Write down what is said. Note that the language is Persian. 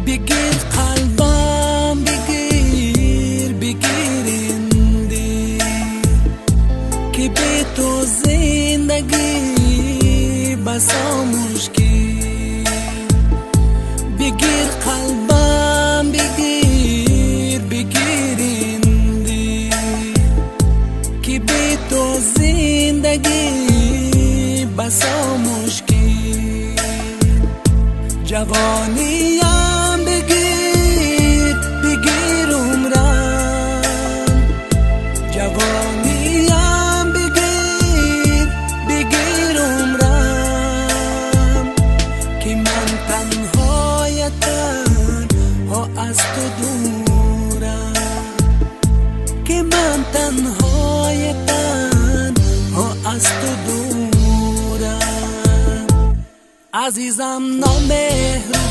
بگیر قلبم بگیر بگیرندی که به تو زندگی بسا مشکل. بگیر قلبم بگیر بگیرندی که به تو زندگی بسا مشکل. جوانیم بگیر بگیر عمرم، جوانیم بگیر بگیر عمرم که من تنهایتن ها از تو دورم، که من تنهایتن ها از تو دورم. عزیزم نامهربان